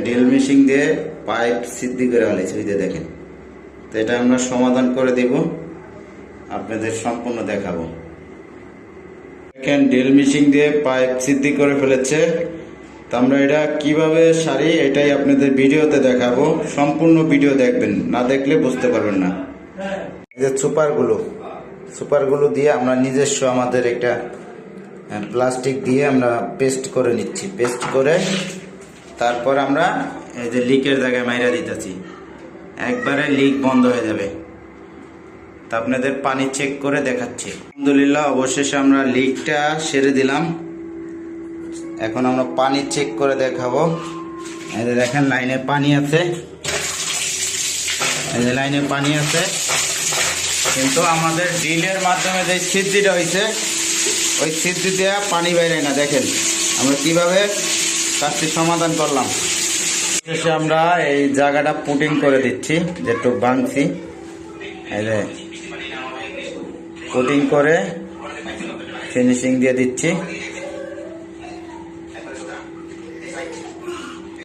Drill machine দিয়ে pipe সিদ্ধি করে ফেলেছে, ওই যে দেখেন। তো এটা আমরা সমাধান করে দেব, আপনাদের সম্পূর্ণ দেখাবো। দেখেন ড্রিল মেশিন দিয়ে পাইপ সিদ্ধি করে ফেলেছে। তো আমরা এটা কিভাবে সারি এটাই আপনাদের ভিডিওতে দেখাবো। সম্পূর্ণ ভিডিও দেখবেন, না দেখলে বুঝতে পারবেন না। এই যে সুপারগুলো দিয়ে আমরা নিজস্ব আমাদের একটা প্লাস্টিক দিয়ে আমরা পেস্ট করে নিচ্ছি। পেস্ট করে তারপর আমরা এই যে লিকের জায়গায় মাইরা দিতেছি, একবারে লিক বন্ধ হয়ে যাবে। তা আপনাদের পানি চেক করে দেখাচ্ছি। আলহামদুলিল্লাহ, অবশেষে আমরা লিকটা সেরে দিলাম। এখন আমরা পানি চেক করে দেখাবো। এই যে দেখেন লাইনে পানি আছে, এই যে লাইনে পানি আছে, কিন্তু আমাদের ড্রিলের মাধ্যমে যে সিদ্ধিটা হয়েছে ওই সিদ্ধি দিয়ে পানি বাইরে না। দেখেন আমরা কিভাবে কাজটি সমাধান করলাম। শেষে আমরা এই জায়গাটা পুটিং করে দিচ্ছি, যেটুকু ভাঙছি এই যে পুটিং করে ফিনিশিং দিয়ে দিচ্ছি।